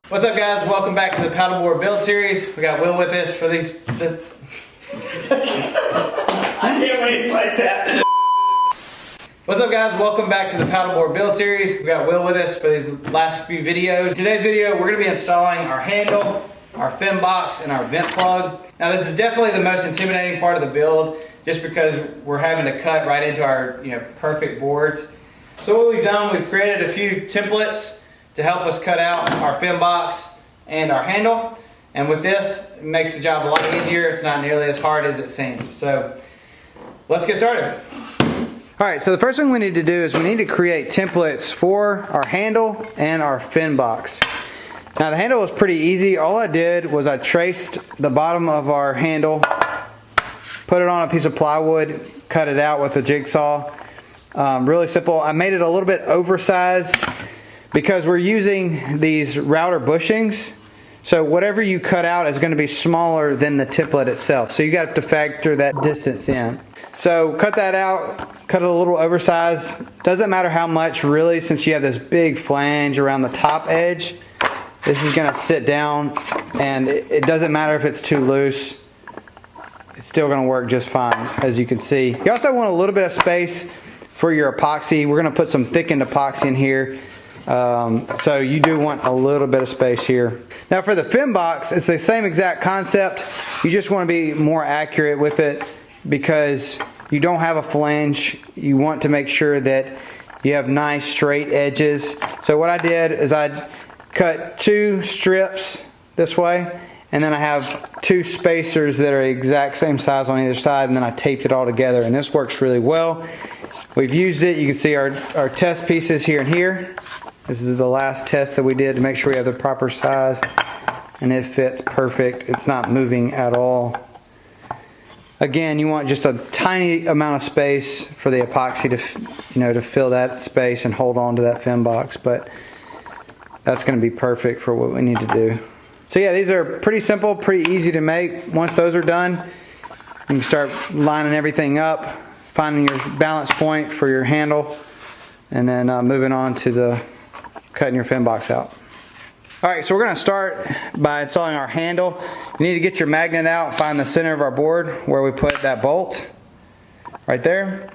What's up, guys? Welcome back to the paddleboard build series. We got Will with us for this. I can't wait like that. What's up, guys? Welcome back to the paddleboard build series. We got Will with us for these last few videos. Today's video, we're going to be installing our handle, our fin box, and our vent plug. Now, this is definitely the most intimidating part of the build, just because we're having to cut right into our perfect boards. So what we've done, we've created a few templates to help us cut out our fin box and our handle. And with this, it makes the job a lot easier. It's not nearly as hard as it seems. So let's get started. All right, so the first thing we need to do is we need to create templates for our handle and our fin box. Now the handle was pretty easy. All I did was I traced the bottom of our handle, put it on a piece of plywood, cut it out with a jigsaw. Really simple. I made it a little bit oversized because we're using these router bushings. So whatever you cut out is going to be smaller than the template itself. So you got to factor that distance in. So cut that out, cut it a little oversized. Doesn't matter how much really, since you have this big flange around the top edge. This is going to sit down, and it doesn't matter if it's too loose. It's still going to work just fine, as you can see. You also want a little bit of space for your epoxy. We're going to put some thickened epoxy in here. So you do want a little bit of space here. Now for the fin box, it's the same exact concept. You just want to be more accurate with it because you don't have a flange. You want to make sure that you have nice straight edges. So what I did is I cut 2 strips this way, and then I have 2 spacers that are the exact same size on either side, and then I taped it all together, and this works really well. We've used it. You can see our test pieces here and here. This is the last test that we did to make sure we have the proper size, and it fits perfect. It's not moving at all. Again, you want just a tiny amount of space for the epoxy to, to fill that space and hold on to that fin box, but that's going to be perfect for what we need to do. So yeah, these are pretty simple, pretty easy to make. Once those are done, you can start lining everything up, finding your balance point for your handle, and then moving on to the cutting your fin box out. All right, so we're going to start by installing our handle. You need to get your magnet out, find the center of our board where we put that bolt, right there.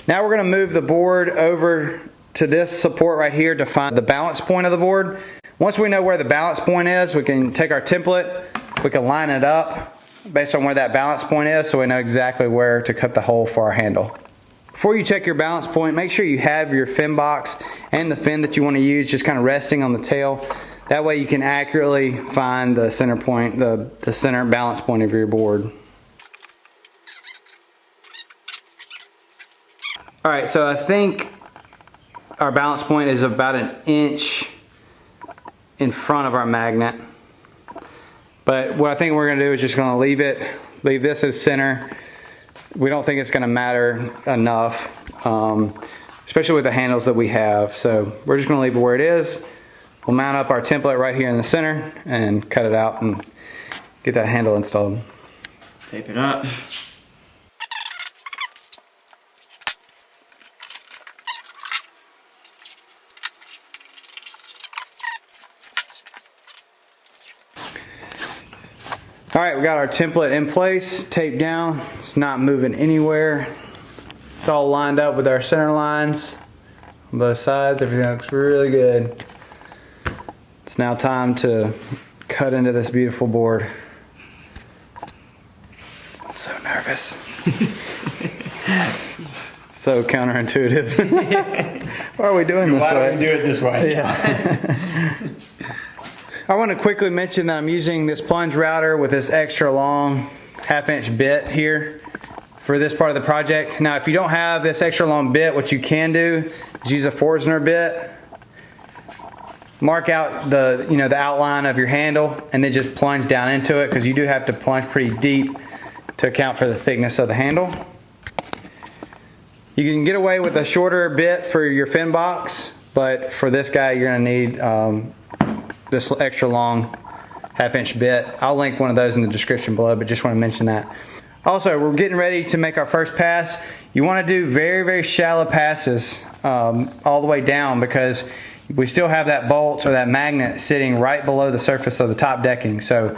Now we're going to move the board over to this support right here to find the balance point of the board. Once we know where the balance point is, we can take our template, we can line it up based on where that balance point is so we know exactly where to cut the hole for our handle. Before you check your balance point, make sure you have your fin box and the fin that you want to use just kind of resting on the tail. That way you can accurately find the center point, the center balance point of your board. All right, so I think our balance point is about 1 inch in front of our magnet. But what I think we're going to do is just going to leave this as center. We don't think it's going to matter enough, especially with the handles that we have. So we're just going to leave it where it is. We'll mount up our template right here in the center and cut it out and get that handle installed. Tape it up. All right, we got our template in place, taped down. It's not moving anywhere. It's all lined up with our center lines on both sides. Everything looks really good. It's now time to cut into this beautiful board. I'm so nervous. So counterintuitive. Why are we doing this way? Why don't we do it this way? Yeah. I want to quickly mention that I'm using this plunge router with this extra long 1/2 inch bit here for this part of the project. Now if you don't have this extra long bit, what you can do is use a Forstner bit. Mark out the outline of your handle and then just plunge down into it, because you do have to plunge pretty deep to account for the thickness of the handle. You can get away with a shorter bit for your fin box, but for this guy you're going to need this extra long 1/2 inch bit. I'll link one of those in the description below, but just want to mention that. Also, we're getting ready to make our first pass. You want to do very, very shallow passes all the way down, because we still have that bolt or that magnet sitting right below the surface of the top decking. So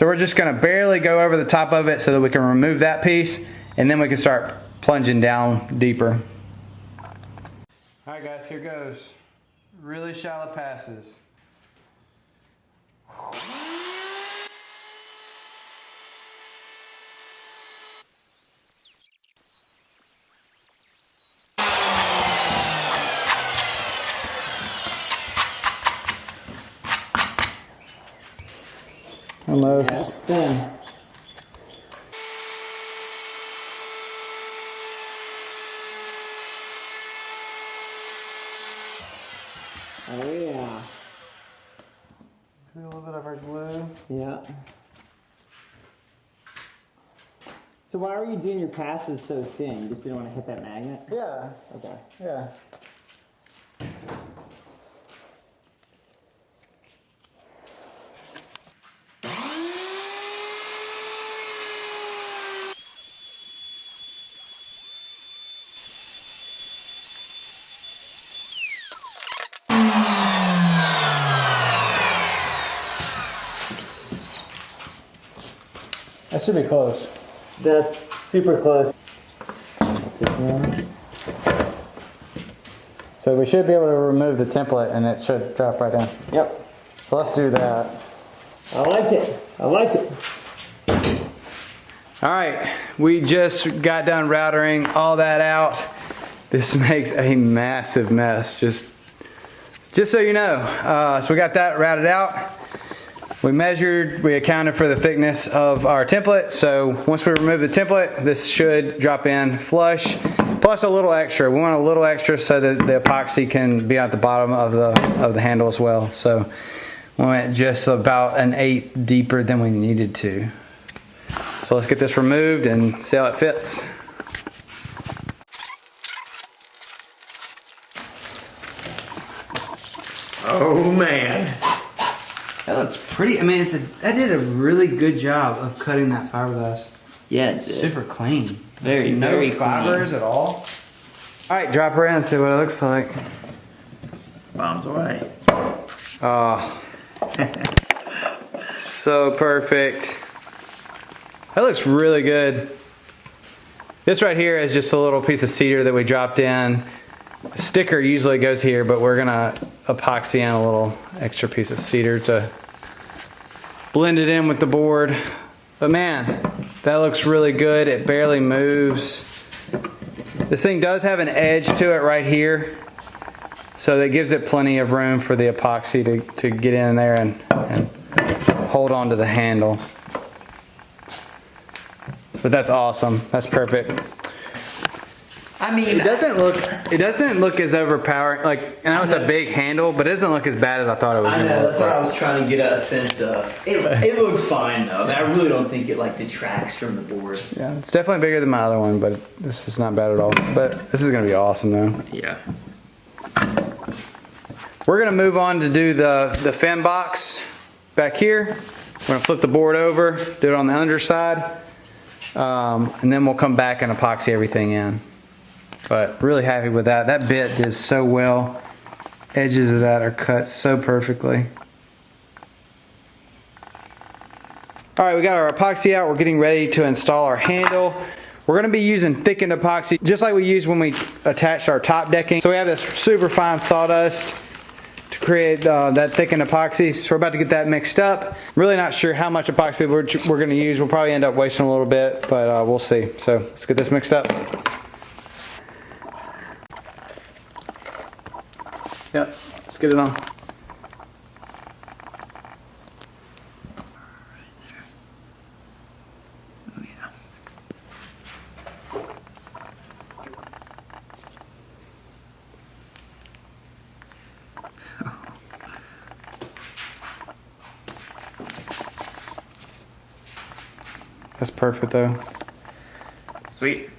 we're just gonna barely go over the top of it so that we can remove that piece, and then we can start plunging down deeper. All right guys, here goes. Really shallow passes. Almost. That's done. Oh yeah. A little bit of our glue. Yeah. So why are you doing your passes so thin? You just didn't want to hit that magnet? Yeah. Okay. Yeah. That should be close. That's super close. That's it now. So we should be able to remove the template and it should drop right down. Yep. So let's do that. I like it. I like it. All right, we just got done routering all that out. This makes a massive mess, just so you know. So we got that routed out. We measured, we accounted for the thickness of our template. So once we remove the template, this should drop in flush, plus a little extra. We want a little extra so that the epoxy can be at the bottom of the handle as well. So we went just about 1/8 deeper than we needed to. So let's get this removed and see how it fits. Oh man. That looks pretty. I mean, that did a really good job of cutting that fiberglass. Yeah, it did. Super clean. Very, no very fibers clean. at all. All right, drop her in and see what it looks like. Bombs away. Oh, so perfect. That looks really good. This right here is just a little piece of cedar that we dropped in. The sticker usually goes here, but we're gonna epoxy in a little extra piece of cedar to blend it in with the board. But man, that looks really good. It barely moves. This thing does have an edge to it right here, so that gives it plenty of room for the epoxy to get in there and hold on to the handle. But that's awesome. That's perfect. I mean, It doesn't look as overpowering. Like, and I know it's a big handle, but it doesn't look as bad as I thought it was I gonna know, look. that's what I was trying to get a sense of. It looks fine though. I mean, I really don't think it like detracts from the board. Yeah, it's definitely bigger than my other one, but this is not bad at all. But this is gonna be awesome though. yeah. We're gonna move on to do the fin box back here. We're gonna flip the board over, do it on the underside, and then we'll come back and epoxy everything in. But really happy with that. That bit did so well. Edges of that are cut so perfectly. All right, we got our epoxy out. We're getting ready to install our handle. We're gonna be using thickened epoxy, just like we used when we attached our top decking. So we have this super fine sawdust to create that thickened epoxy. So we're about to get that mixed up. Really not sure how much epoxy we're gonna use. We'll probably end up wasting a little bit, but we'll see. So let's get this mixed up. Yep, let's get it on. Oh yeah. That's perfect though. Sweet.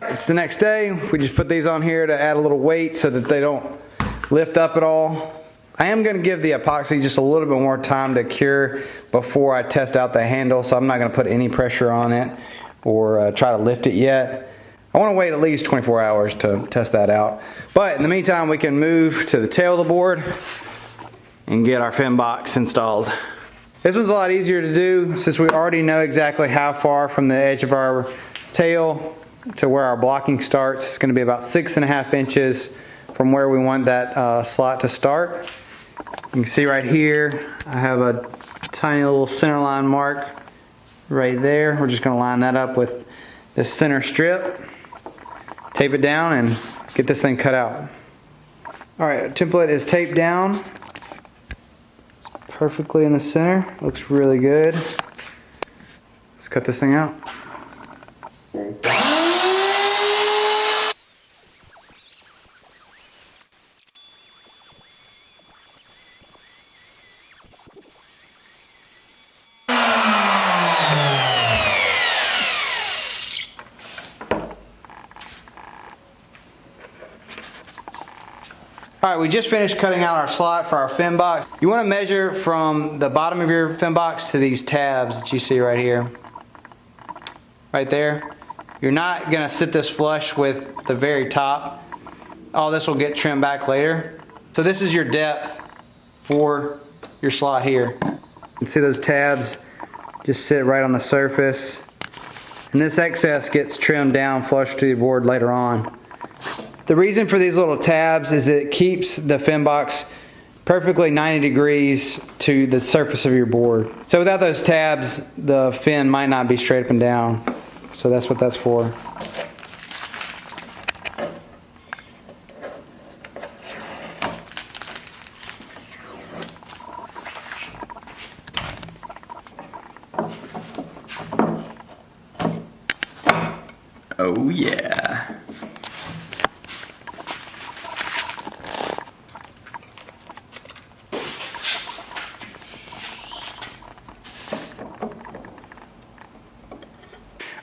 It's the next day. We just put these on here to add a little weight so that they don't lift up at all. I am going to give the epoxy just a little bit more time to cure before I test out the handle, so I'm not going to put any pressure on it. or try to lift it yet. I want to wait at least 24 hours to test that out. But in the meantime, we can move to the tail of the board and get our fin box installed. This one's a lot easier to do since we already know exactly how far from the edge of our tail to where our blocking starts. It's going to be about 6.5 inches from where we want that slot to start. You can see right here, I have a tiny little center line mark right there. We're just going to line that up with this center strip. Tape it down and get this thing cut out. Alright, our template is taped down. It's perfectly in the center. Looks really good. Let's cut this thing out. Alright, we just finished cutting out our slot for our fin box. You want to measure from the bottom of your fin box to these tabs that you see right here. Right there. You're not going to sit this flush with the very top. All this will get trimmed back later. So this is your depth for your slot here. You can see those tabs just sit right on the surface. And this excess gets trimmed down flush to your board later on. The reason for these little tabs is it keeps the fin box perfectly 90 degrees to the surface of your board. So without those tabs, the fin might not be straight up and down. So that's what that's for. Oh yeah.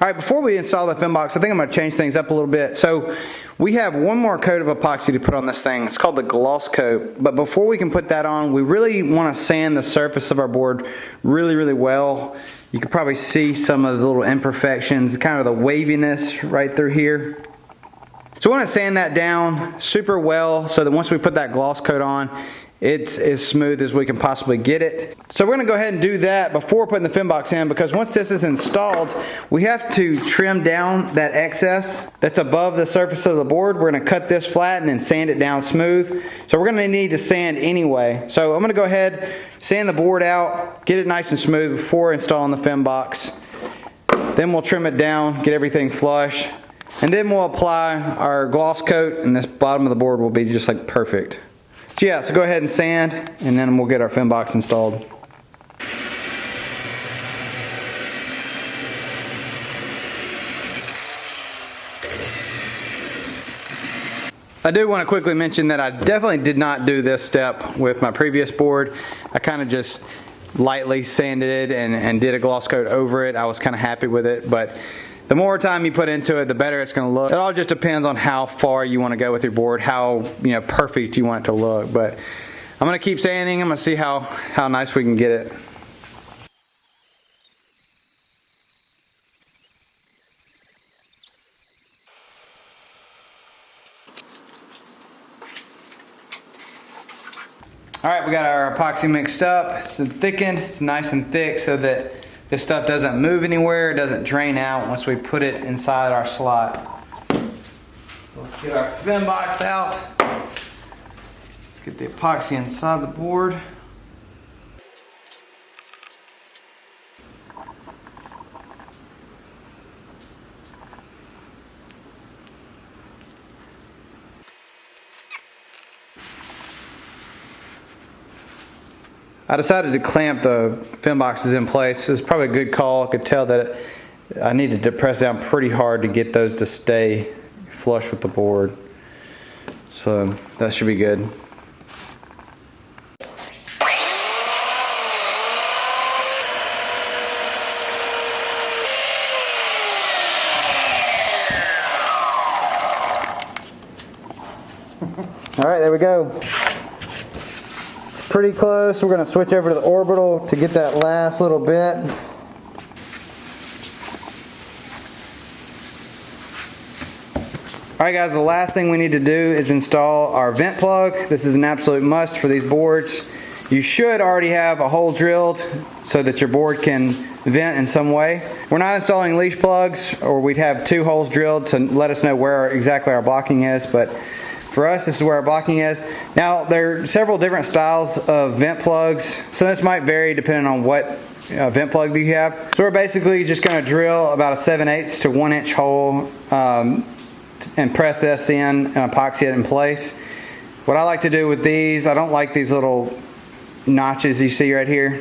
Alright, before we install the fin box, I think I'm going to change things up a little bit. So we have one more coat of epoxy to put on this thing. It's called the gloss coat. But before we can put that on, we really want to sand the surface of our board really well. You can probably see some of the little imperfections, kind of the waviness right through here. So we want to sand that down super well so that once we put that gloss coat on, it's as smooth as we can possibly get it. So we're going to go ahead and do that before putting the fin box in, because once this is installed, we have to trim down that excess that's above the surface of the board. We're going to cut this flat and then sand it down smooth. So we're going to need to sand anyway. So I'm going to go ahead, sand the board out, get it nice and smooth before installing the fin box. Then we'll trim it down, get everything flush, and then we'll apply our gloss coat, and this bottom of the board will be just like perfect. So yeah, so go ahead and sand, and then we'll get our fin box installed. I do want to quickly mention that I definitely did not do this step with my previous board. I kind of just lightly sanded it and did a gloss coat over it. I was kind of happy with it, but the more time you put into it, the better it's going to look. It all just depends on how far you want to go with your board, how perfect you want it to look. But I'm going to keep sanding. I'm going to see how nice we can get it. Alright, we got our epoxy mixed up. It's thickened. It's nice and thick so that this stuff doesn't move anywhere. It doesn't drain out once we put it inside our slot. So let's get our fin box out. Let's get the epoxy inside the board. I decided to clamp the fin boxes in place. It was probably a good call. I could tell that I needed to press down pretty hard to get those to stay flush with the board. So that should be good. All right, there we go. Pretty close. We're going to switch over to the orbital to get that last little bit. Alright guys, the last thing we need to do is install our vent plug. This is an absolute must for these boards. You should already have a hole drilled so that your board can vent in some way. We're not installing leash plugs, or we'd have 2 holes drilled to let us know where exactly our blocking is, but for us this is where our blocking is. Now there are several different styles of vent plugs, so this might vary depending on what vent plug that you have. So we're basically just going to drill about a 7/8 to 1 inch hole and press this in and epoxy it in place. What I like to do with these, I don't like these little notches you see right here.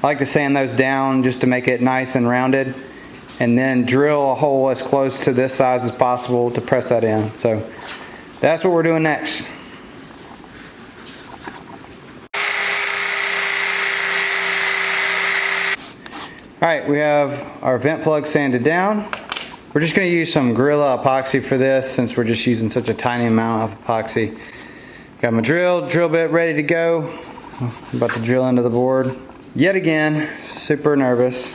I like to sand those down just to make it nice and rounded, and then drill a hole as close to this size as possible to press that in. So that's what we're doing next. Alright, we have our vent plug sanded down. We're just going to use some Gorilla epoxy for this since we're just using such a tiny amount of epoxy. Got my drill bit ready to go. I'm about to drill into the board. Yet again, super nervous.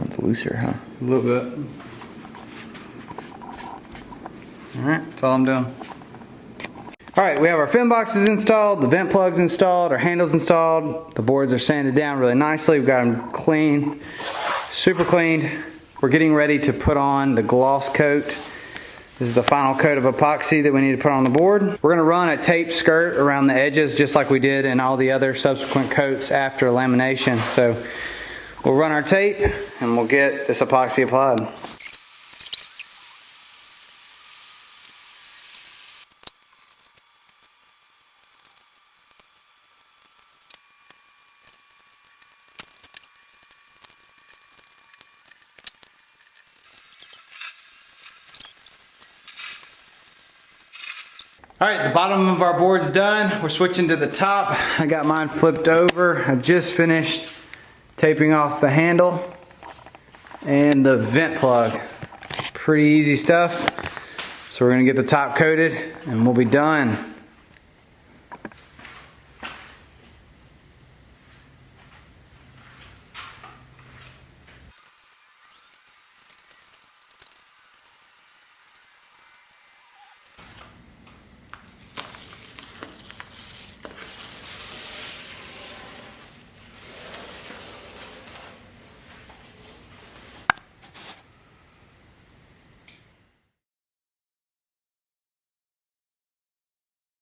It's looser, huh? A little bit. Alright, that's all I'm doing. Alright, we have our fin boxes installed, the vent plugs installed, our handles installed, the boards are sanded down really nicely, we've got them clean, super cleaned. We're getting ready to put on the gloss coat. This is the final coat of epoxy that we need to put on the board. We're going to run a tape skirt around the edges just like we did in all the other subsequent coats after lamination. So we'll run our tape and we'll get this epoxy applied. Alright, the bottom of our board's done. We're switching to the top. I got mine flipped over. I just finished taping off the handle and the vent plug. Pretty easy stuff. So we're gonna get the top coated and we'll be done.